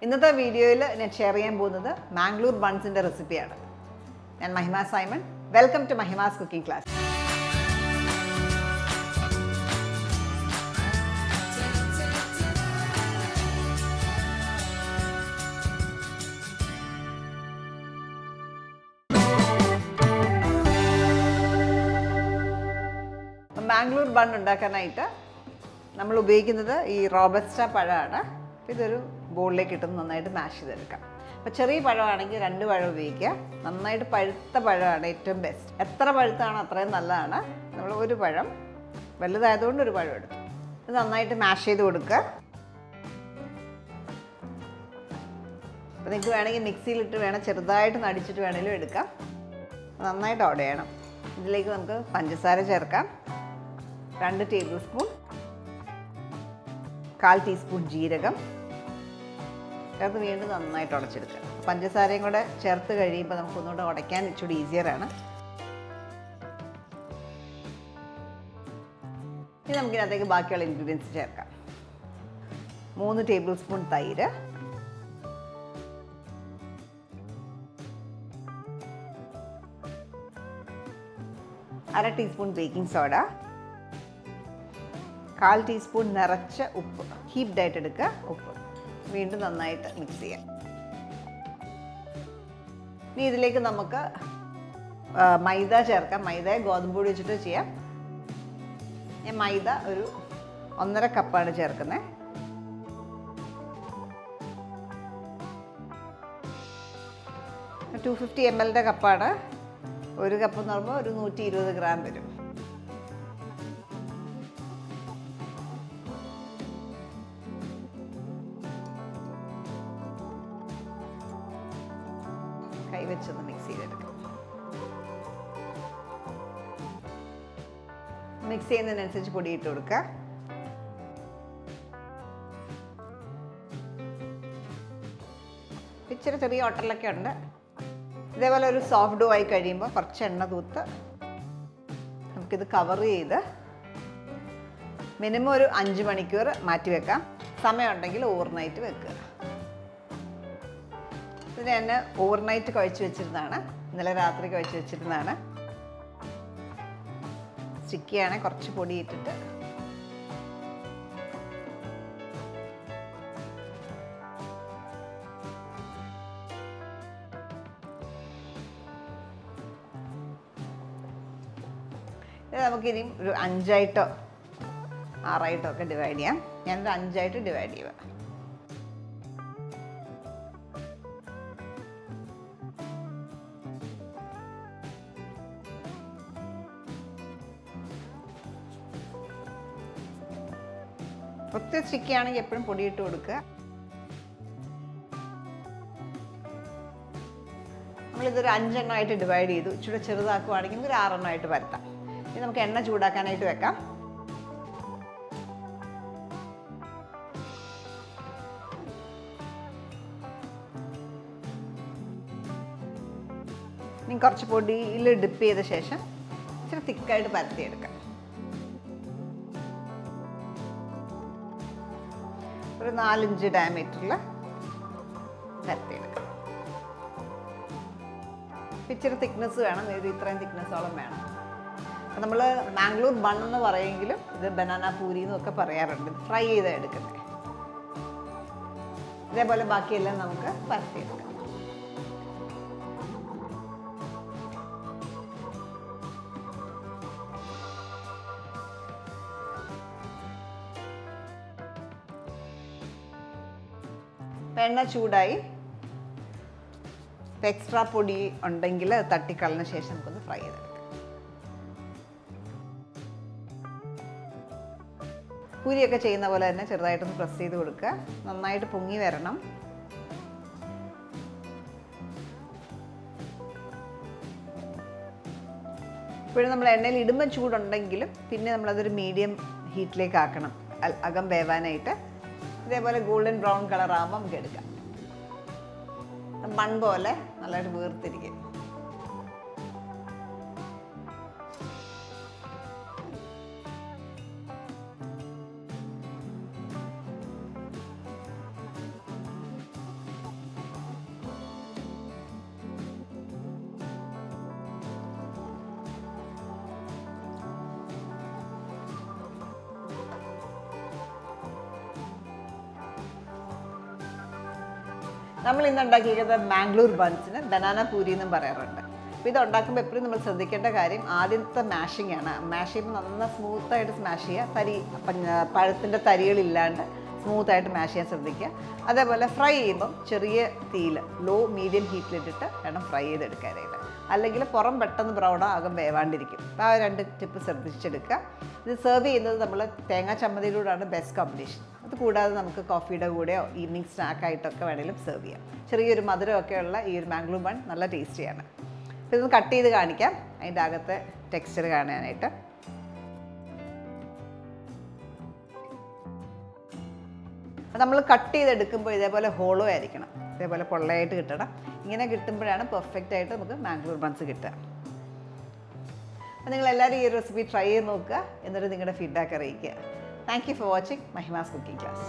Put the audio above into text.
ഇന്നത്തെ വീഡിയോയിൽ ഞാൻ ഷെയർ ചെയ്യാൻ പോകുന്നത് മാംഗ്ലൂർ ബൺസിൻ്റെ റെസിപ്പിയാണ്. ഞാൻ Mahima Simon. Welcome to Mahima's cooking class. Mangalore bun ഉണ്ടാക്കാനായിട്ട് നമ്മൾ ഉപയോഗിക്കുന്നത് ഈ റോബസ്റ്റ പഴമാണ്. ഇതൊരു ബോളിലേക്ക് ഇട്ട് നന്നായിട്ട് മാഷ് ചെയ്തെടുക്കാം. അപ്പോൾ ചെറിയ പഴമാണെങ്കിൽ 2 പഴം ഉപയോഗിക്കുക. നന്നായിട്ട് പഴുത്ത പഴമാണ് ഏറ്റവും ബെസ്റ്റ്. എത്ര പഴുത്താണോ അത്രയും നല്ലതാണ്. നമ്മൾ ഒരു പഴം, വലുതായതുകൊണ്ട് ഒരു പഴം എടുത്തു. ഇത് നന്നായിട്ട് മാഷ് ചെയ്ത് കൊടുക്കുക. അപ്പോൾ നിങ്ങൾക്ക് വേണമെങ്കിൽ മിക്സിയിലിട്ട് വേണം, ചെറുതായിട്ട് നടിച്ചിട്ട് വേണമെങ്കിലും എടുക്കാം. നന്നായിട്ട് ഉടയണം. ഇതിലേക്ക് നമുക്ക് പഞ്ചസാര ചേർക്കാം. 2 ടേബിൾ സ്പൂൺ, 1/4 ടീസ്പൂൺ ജീരകം ചേർത്ത് വീണ്ടും നന്നായിട്ട് ഉടച്ചെടുക്കുക. പഞ്ചസാരയും കൂടെ ചേർത്ത് കഴിയുമ്പോൾ നമുക്കൊന്നുകൂടെ ഉടയ്ക്കാൻ ഇച്ചിരി ഈസിയറാണ്. ഇനി നമുക്കിതിനകത്തേക്ക് ബാക്കിയുള്ള ഇൻഗ്രീഡിയൻസ് ചേർക്കാം. 3 ടേബിൾ സ്പൂൺ തൈര്, 1/2 ടീസ്പൂൺ ബേക്കിംഗ് സോഡ, 1/4 ടീസ്പൂൺ നിറച്ച ഉപ്പ്, ഹീപ്ഡ് ആയിട്ട് എടുക്കുക ഉപ്പ്. വീണ്ടും നന്നായിട്ട് മിക്സ് ചെയ്യാം. ഇനി ഇതിലേക്ക് നമുക്ക് മൈദ ചേർക്കാം. മൈദ ഗോതമ്പ് പൊടി വെച്ചിട്ട് ചെയ്യാം. ഞാൻ മൈദ ഒരു 1.5 കപ്പാണ് ചേർക്കുന്നത്. $250 ml കപ്പാണ്. 1 കപ്പ് എന്ന് പറയുമ്പോൾ ഒരു 120 ഗ്രാം വരും. കൈവച്ചൊന്ന് മിക്സ് ചെയ്തെടുക്കാം. മിക്സ് ചെയ്യുന്നതിനനുസരിച്ച് പൊടി ഇട്ട് കൊടുക്കുക. ഇച്ചിരി ചെറിയ ഹോട്ടലൊക്കെ ഉണ്ട്. ഇതേപോലെ ഒരു സോഫ്റ്റ് ഡോ ആയി കഴിയുമ്പോൾ കുറച്ച് എണ്ണ തൂത്ത് നമുക്കിത് കവർ ചെയ്ത് മിനിമം ഒരു 5 മണിക്കൂർ മാറ്റി വെക്കാം. സമയമുണ്ടെങ്കിൽ ഓവർനൈറ്റ് വെക്കുക. ഇത് ഞാൻ ഓവർനൈറ്റ് കുഴച്ച് വെച്ചിരുന്നതാണ്. ഇന്നലെ രാത്രി കുഴച്ച് വെച്ചിരുന്നതാണ്. സ്റ്റിക്കിയാണ്. കുറച്ച് പൊടി ഇട്ടിട്ട് ഇത് നമുക്കിനി ഒരു 5ആയിട്ടോ 6ആയിട്ടോ ഒക്കെ ഡിവൈഡ് ചെയ്യാം. ഞാനൊരു 5ആയിട്ട് ഡിവൈഡ് ചെയ്യുക. ഒത്തിരി സ്റ്റിക്കിയാണെങ്കിൽ എപ്പോഴും പൊടിയിട്ട് കൊടുക്കുക. നമ്മളിതൊരു 5 എണ്ണമായിട്ട് ഡിവൈഡ് ചെയ്തു. ഇച്ചിരി ചെറുതാക്കുവാണെങ്കിൽ ഒരു 6 എണ്ണമായിട്ട് പരത്താം. ഇനി നമുക്ക് എണ്ണ ചൂടാക്കാനായിട്ട് വെക്കാം. ഇനി കുറച്ച് പൊടിയിൽ ഡിപ്പ് ചെയ്ത ശേഷം ഇച്ചിരി തിക്കായിട്ട് പരത്തിയെടുക്കാം. ഒരു 4-5 ഡയമീറ്ററിൽ പരത്തിയെടുക്കാം. ഇച്ചിരി തിക്നെസ് വേണം. ഇത് ഇത്രയും തിക്നെസ്സോളം വേണം. അപ്പം നമ്മൾ മാംഗ്ലൂർ ബൺ എന്ന് പറയുമെങ്കിലും ഇത് ബനാന പൂരി എന്നൊക്കെ പറയാറുണ്ട്. ഫ്രൈ ചെയ്ത് എടുക്കുന്നത്. ഇതേപോലെ ബാക്കിയെല്ലാം നമുക്ക് പരത്തിയെടുക്കാം. എണ്ണ ചൂടായി. എക്സ്ട്രാ പൊടി ഉണ്ടെങ്കിൽ തട്ടിക്കളഞ്ഞ ശേഷം നമുക്കൊന്ന് ഫ്രൈ ചെയ്തെടുക്കാം. പൂരിയൊക്കെ ചെയ്യുന്ന പോലെ തന്നെ ചെറുതായിട്ടൊന്ന് പ്രസ് ചെയ്ത് കൊടുക്കുക. നന്നായിട്ട് പൊങ്ങി വരണം. ഇപ്പോഴും നമ്മൾ എണ്ണയിൽ ഇടുമ്പോൾ ചൂടുണ്ടെങ്കിലും പിന്നെ നമ്മളതൊരു മീഡിയം ഹീറ്റിലേക്ക് ആക്കണം, അകം വേവാനായിട്ട്. ഇതേപോലെ ഗോൾഡൻ ബ്രൗൺ കളർ ആകുമ്പോൾ നമുക്ക് എടുക്കാം. ബൺ പോലെ നല്ലതായിട്ട് വീർത്തിരിക്കും. നമ്മൾ ഇന്ന് ഉണ്ടാക്കിയിരിക്കുന്നത് മാംഗ്ലൂർ ബൺസിന് ബനാന പൂരി എന്നും പറയാറുണ്ട്. അപ്പോൾ ഇത് ഉണ്ടാക്കുമ്പോൾ എപ്പോഴും നമ്മൾ ശ്രദ്ധിക്കേണ്ട കാര്യം ആദ്യത്തെ മാഷിംഗ് ആണ്. മാഷ് ചെയ്യുമ്പോൾ നന്നായി സ്മൂത്തായിട്ട് സ്മാഷ് ചെയ്യുക, പഴത്തിൻ്റെ തരികളില്ലാണ്ട് സ്മൂത്തായിട്ട് മാഷ് ചെയ്യാൻ ശ്രദ്ധിക്കുക. അതേപോലെ ഫ്രൈ ചെയ്യുമ്പം ചെറിയ തീയിൽ ലോ മീഡിയം ഹീറ്റിലിട്ടിട്ട് വേണം ഫ്രൈ ചെയ്തെടുക്കാനായിട്ട്. അല്ലെങ്കിൽ പുറം പെട്ടെന്ന് ബ്രൗണോ ആകും വേവാണ്ടിരിക്കും. അപ്പോൾ ആ 2 ടിപ്പ് ശ്രദ്ധിച്ചെടുക്കുക. ഇത് സെർവ് ചെയ്യുന്നത് നമ്മൾ തേങ്ങാ ചമ്മന്തിയിലൂടെയാണ് ബെസ്റ്റ് കോമ്പിനേഷൻ. അത് കൂടാതെ നമുക്ക് കോഫിയുടെ കൂടെയോ ഈവനിങ് സ്നാക്കായിട്ടൊക്കെ വേണമെങ്കിലും സെർവ് ചെയ്യാം. ചെറിയൊരു മധുരമൊക്കെ ഉള്ള ഈ ഒരു മാംഗ്ലൂർ ബൺ നല്ല ടേസ്റ്റിയാണ്. അപ്പോൾ ഇതൊന്ന് കട്ട് ചെയ്ത് കാണിക്കാം അതിൻ്റെ അകത്തെ ടെക്സ്ചർ കാണാനായിട്ട്. നമ്മൾ കട്ട് ചെയ്തെടുക്കുമ്പോൾ ഇതേപോലെ ഹോളോ ആയിരിക്കണം, ഇതേപോലെ പൊള്ളയായിട്ട് കിട്ടണം. ഇങ്ങനെ കിട്ടുമ്പോഴാണ് പെർഫെക്റ്റ് ആയിട്ട് നമുക്ക് മാംഗ്ലൂർ ബൺസ് കിട്ടുക. അപ്പോൾ നിങ്ങളെല്ലാവരും ഈ റെസിപ്പി ട്രൈ ചെയ്ത് നോക്കുക, എന്നിട്ട് നിങ്ങളുടെ ഫീഡ്ബാക്ക് അറിയിക്കുക. Thank you for watching Mahima's cooking class.